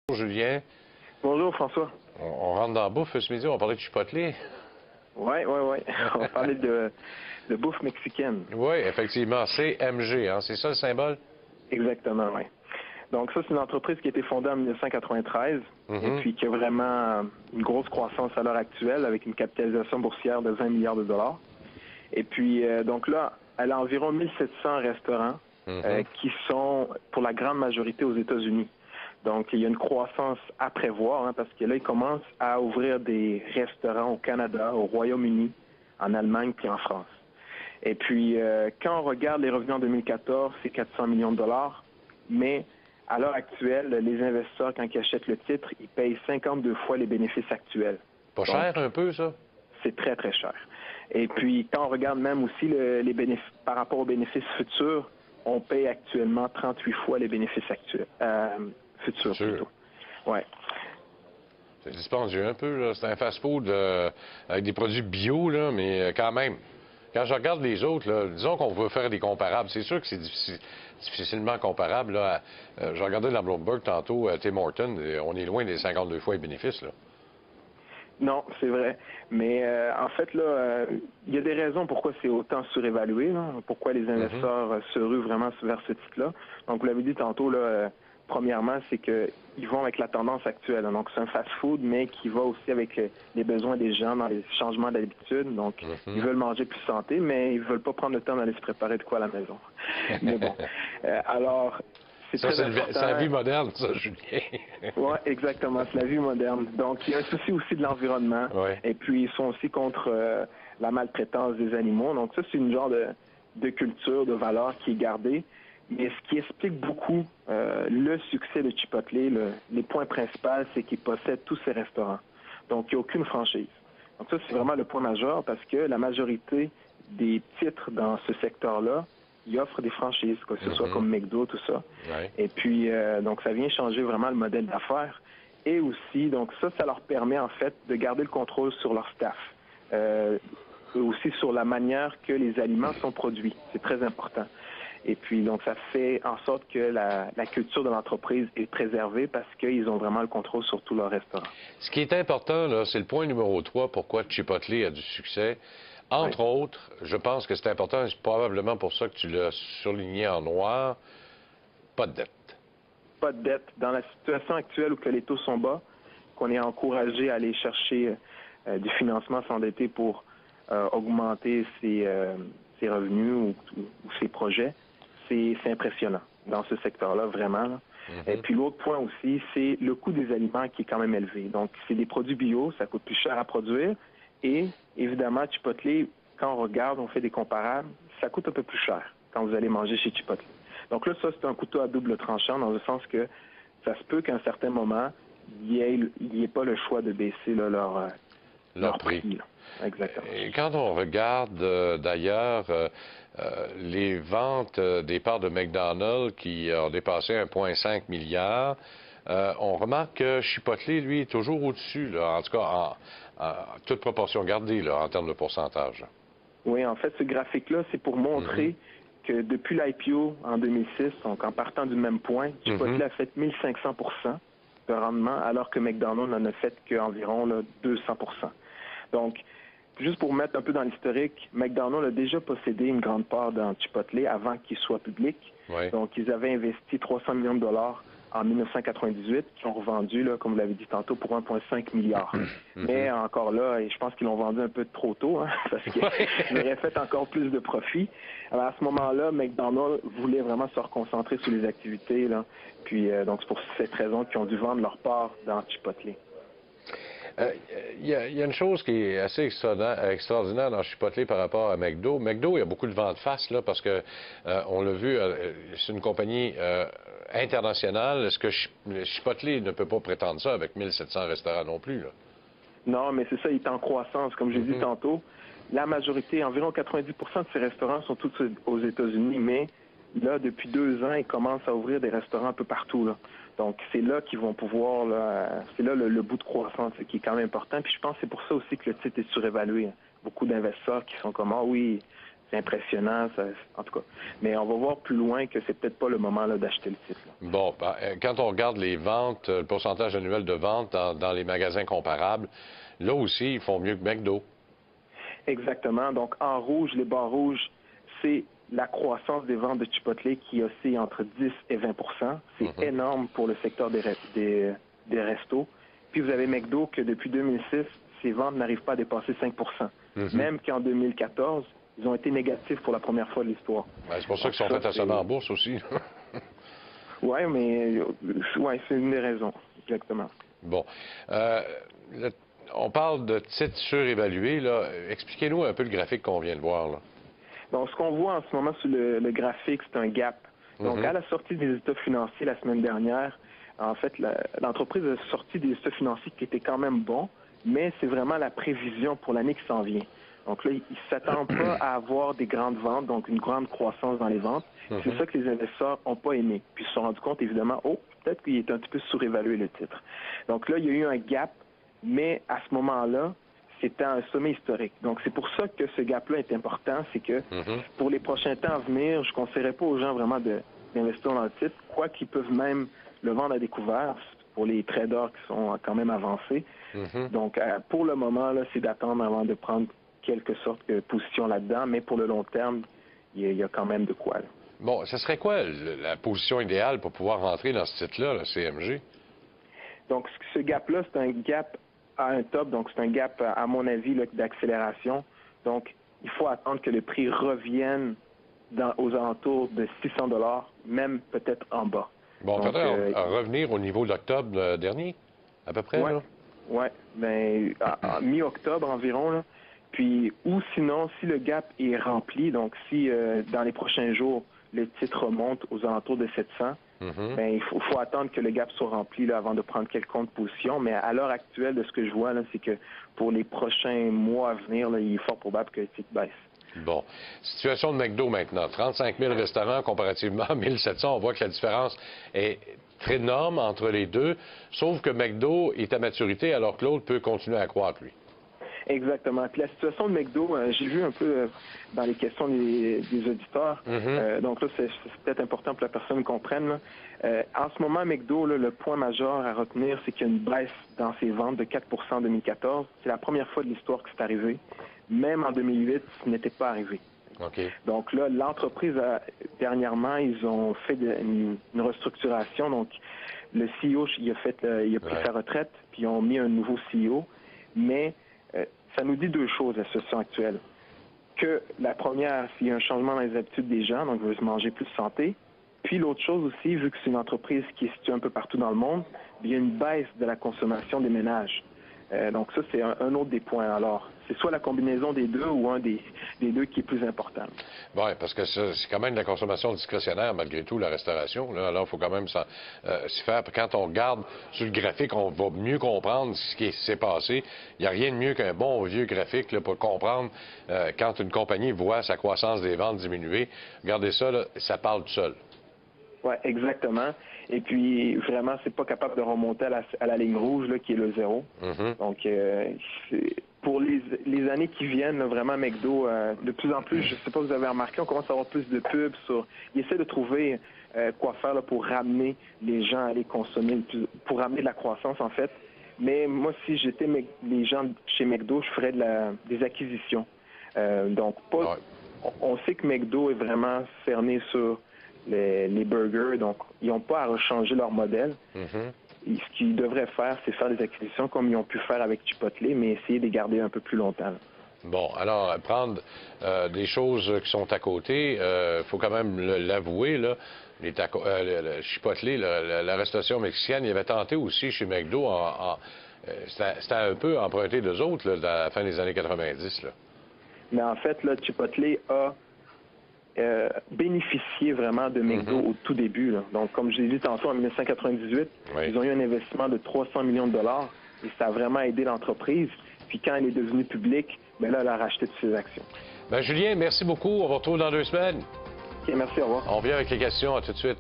Bonjour Julien, Bonjour François. on rentre dans la bouffe ce midi, on va parler de Chipotle. Oui. On va parler de bouffe mexicaine. Oui, effectivement, CMG, hein, c'est ça le symbole? Exactement, oui. Donc ça, c'est une entreprise qui a été fondée en 1993 et puis qui a vraiment une grosse croissance à l'heure actuelle avec une capitalisation boursière de 20 milliards de dollars. Et puis, donc là, elle a environ 1700 restaurants qui sont pour la grande majorité aux États-Unis. Donc, il y a une croissance à prévoir parce que là, ils commencent à ouvrir des restaurants au Canada, au Royaume-Uni, en Allemagne puis en France. Et puis, quand on regarde les revenus en 2014, c'est 400 millions de dollars, mais à l'heure actuelle, les investisseurs, quand ils achètent le titre, ils payent 52 fois les bénéfices actuels. Pas Donc, cher un peu, ça? c'est très, très cher. Et puis, quand on regarde même aussi les bénéfices par rapport aux bénéfices futurs, on paye actuellement 38 fois les bénéfices actuels. Futurs, plutôt. Ouais. C'est dispendieux un peu, là. C'est un fast-food avec des produits bio, là, mais quand même. Quand je regarde les autres, là, disons qu'on veut faire des comparables. C'est sûr que c'est difficilement comparable. Là, je regardais dans Bloomberg tantôt, Tim Hortons, on est loin des 52 fois les bénéfices. Là. Non, c'est vrai. Mais en fait, là, il y a des raisons pourquoi c'est autant surévalué, là, pourquoi les investisseurs se ruent vraiment vers ce titre-là. Donc, vous l'avez dit tantôt, là, premièrement, c'est qu'ils vont avec la tendance actuelle. Donc, c'est un fast-food, mais qui va aussi avec les besoins des gens dans les changements d'habitude. Donc, ils veulent manger plus santé, mais ils veulent pas prendre le temps d'aller se préparer de quoi à la maison. Mais bon. Alors, Ça, c'est la vie moderne, ça, Julien. Oui, exactement. C'est la vie moderne. Donc, il y a un souci aussi de l'environnement. Ouais. Et puis, ils sont aussi contre la maltraitance des animaux. Donc, ça, c'est une genre de culture, de valeur qui est gardée. Mais ce qui explique beaucoup le succès de Chipotle, les points principaux, c'est qu'ils possèdent tous ces restaurants. Donc, il n'y a aucune franchise. Donc, ça, c'est vraiment le point majeur parce que la majorité des titres dans ce secteur-là, ils offrent des franchises, que ce soit comme McDo, tout ça. Ouais. Et puis, donc, ça vient changer vraiment le modèle d'affaires. Et aussi, donc ça leur permet en fait de garder le contrôle sur leur staff. Et aussi sur la manière que les aliments sont produits. C'est très important. Et puis, donc, ça fait en sorte que la culture de l'entreprise est préservée parce qu'ils ont vraiment le contrôle sur tout leur restaurant. Ce qui est important, là, c'est le point numéro 3, pourquoi Chipotle a du succès. Entre autres, je pense que c'est important, et c'est probablement pour ça que tu l'as surligné en noir, pas de dette. Pas de dette. Dans la situation actuelle où que les taux sont bas, qu'on est encouragé à aller chercher du financement, s'endetter pour augmenter ses revenus ou ses projets, c'est impressionnant dans ce secteur-là, vraiment. Là. Et puis l'autre point aussi, c'est le coût des aliments qui est quand même élevé. Donc, c'est des produits bio, ça coûte plus cher à produire. Et évidemment, Chipotle, quand on regarde, on fait des comparables, ça coûte un peu plus cher quand vous allez manger chez Chipotle. Donc là, ça, c'est un couteau à double tranchant dans le sens que ça se peut qu'à un certain moment, il n'y ait pas le choix de baisser là, leur prix. Là. Exactement. Et quand on regarde d'ailleurs les ventes des parts de McDonald's qui ont dépassé 1,5 milliard, on remarque que Chipotle, lui, est toujours au-dessus, là, en tout cas en toute proportion gardée là, en termes de pourcentage. Oui, en fait, ce graphique-là, c'est pour montrer que depuis l'IPO en 2006, donc en partant du même point, Chipotle a fait 1500 de rendement, alors que McDonald's n'en a fait qu'environ 200 Donc, juste pour mettre un peu dans l'historique, McDonald's a déjà possédé une grande part dans Chipotle avant qu'il soit public. Oui. Donc, ils avaient investi 300 millions de dollars en 1998, qui ont revendu, là, comme vous l'avez dit tantôt, pour 1,5 milliard. Mais encore là, et je pense qu'ils l'ont vendu un peu trop tôt, parce qu'ils auraient fait encore plus de profit. Alors, à ce moment-là, McDonald's voulait vraiment se reconcentrer sur les activités. Là. Puis, donc, c'est pour cette raison qu'ils ont dû vendre leur part dans Chipotle. Il y a une chose qui est assez extraordinaire dans Chipotle par rapport à McDo. McDo, il y a beaucoup de vent de face, là, parce que, on l'a vu, c'est une compagnie internationale. Est-ce que Chipotle ne peut pas prétendre ça avec 1700 restaurants non plus, là? Non, mais c'est ça, il est en croissance. Comme j'ai dit tantôt, la majorité, environ 90 de ces restaurants sont tous aux États-Unis, mais là, depuis 2 ans, ils commencent à ouvrir des restaurants un peu partout. Là. Donc, c'est là qu'ils vont pouvoir, c'est là le bout de croissance qui est quand même important. Puis je pense que c'est pour ça aussi que le titre est surévalué. Beaucoup d'investisseurs qui sont comme, ah oui, c'est impressionnant, en tout cas. Mais on va voir plus loin que c'est peut-être pas le moment là, d'acheter le titre. Là. Bon, quand on regarde les ventes, le pourcentage annuel de ventes dans les magasins comparables, là aussi, ils font mieux que McDo. Exactement. Donc, en rouge, les barres rouges, c'est la croissance des ventes de Chipotle qui oscille entre 10 et 20 C'est énorme pour le secteur des restos. Puis vous avez McDo que depuis 2006, ses ventes n'arrivent pas à dépasser 5 Même qu'en 2014, ils ont été négatifs pour la première fois de l'histoire. Ben, c'est pour ça qu'ils sont fait assommer en bourse aussi. Oui, mais c'est une des raisons, exactement. Bon. On parle de titres surévalués. Là. Expliquez-nous un peu le graphique qu'on vient de voir. Là. Donc, ce qu'on voit en ce moment sur le graphique, c'est un gap. Donc, à la sortie des résultats financiers la semaine dernière, en fait, l'entreprise a sorti des résultats financiers qui étaient quand même bons, mais c'est vraiment la prévision pour l'année qui s'en vient. Donc là, ils ne s'attendent pas à avoir des grandes ventes, donc une grande croissance dans les ventes. C'est ça que les investisseurs n'ont pas aimé. Puis ils se sont rendus compte, évidemment, peut-être qu'il est un petit peu surévalué le titre. Donc là, il y a eu un gap, mais à ce moment-là, c'était un sommet historique. Donc c'est pour ça que ce gap-là est important, c'est que pour les prochains temps à venir, je ne conseillerais pas aux gens vraiment d'investir dans le titre, quoi qu'ils peuvent même le vendre à découvert pour les traders qui sont quand même avancés. Donc pour le moment, là, c'est d'attendre avant de prendre quelque sorte de position là-dedans, mais pour le long terme, il y a quand même de quoi. Là. Bon, ce serait quoi la position idéale pour pouvoir rentrer dans ce titre-là, le CMG? Donc, ce gap-là, c'est un gap à un top, donc c'est un gap, à mon avis, d'accélération. Donc, il faut attendre que le prix revienne aux alentours de 600 $, même peut-être en bas. Bon, on faudrait revenir au niveau d'octobre dernier, à peu près, là? Oui, bien, à mi-octobre environ, là. Puis, ou sinon, si le gap est rempli, donc si dans les prochains jours, le titre remonte aux alentours de 700, bien, il faut attendre que le gap soit rempli là, avant de prendre quelconque position. Mais à l'heure actuelle, de ce que je vois, c'est que pour les prochains mois à venir, là, il est fort probable que le titre baisse. Bon. Situation de McDo maintenant. 35 000 restaurants comparativement à 1 700. On voit que la différence est très énorme entre les deux, sauf que McDo est à maturité alors que l'autre peut continuer à croître, lui. Exactement. Puis la situation de McDo, j'ai vu un peu dans les questions des auditeurs. Donc là, c'est peut-être important pour la personne comprenne. En ce moment, McDo, là, le point majeur à retenir, c'est qu'il y a une baisse dans ses ventes de 4 en 2014. C'est la première fois de l'histoire que c'est arrivé. Même en 2008, ce n'était pas arrivé. Donc là, l'entreprise, dernièrement, ils ont fait une restructuration. Donc, le CEO, il a pris sa retraite, puis ils ont mis un nouveau CEO. Mais ça nous dit deux choses, la situation actuelle. Que la première, s'il y a un changement dans les habitudes des gens, donc ils veulent se manger plus santé. Puis l'autre chose aussi, vu que c'est une entreprise qui est située un peu partout dans le monde, il y a une baisse de la consommation des ménages. Donc ça, c'est un autre des points. Alors, c'est soit la combinaison des deux ou un des deux qui est plus important. Oui, parce que c'est quand même de la consommation discrétionnaire, malgré tout, la restauration. Là. Alors, il faut quand même s'y faire. Puis quand on regarde sur le graphique, on va mieux comprendre ce qui s'est passé. Il n'y a rien de mieux qu'un bon vieux graphique là, pour comprendre quand une compagnie voit sa croissance des ventes diminuer. Regardez ça, là, ça parle tout seul. Oui, exactement. Et puis, vraiment, c'est pas capable de remonter à la ligne rouge, là, qui est le 0. Donc, pour les années qui viennent, là, vraiment, McDo, de plus en plus, je sais pas si vous avez remarqué, on commence à avoir plus de pubs sur... Ils essaient de trouver quoi faire là, pour ramener les gens à aller consommer, pour ramener de la croissance, en fait. Mais moi, si j'étais les gens chez McDo, je ferais des acquisitions. Donc, on sait que McDo est vraiment fermé sur... Les burgers, donc ils n'ont pas à rechanger leur modèle. Ce qu'ils devraient faire, c'est faire des acquisitions comme ils ont pu faire avec Chipotle, mais essayer de les garder un peu plus longtemps. Là. Bon, alors, prendre des choses qui sont à côté, il faut quand même l'avouer, là, le Chipotle, la restauration mexicaine, il avait tenté aussi chez McDo, c'était un peu emprunté d'eux autres, là, à la fin des années 90. Là. Mais en fait, là, Chipotle a bénéficier vraiment de McDo au tout début. Là. Donc, comme je l'ai dit tantôt, en 1998, ils ont eu un investissement de 300 millions de dollars et ça a vraiment aidé l'entreprise. Puis quand elle est devenue publique, bien là, elle a racheté toutes ses actions. Bien, Julien, merci beaucoup. On vous retrouve dans 2 semaines. OK, merci, au revoir. On vient avec les questions. À tout de suite.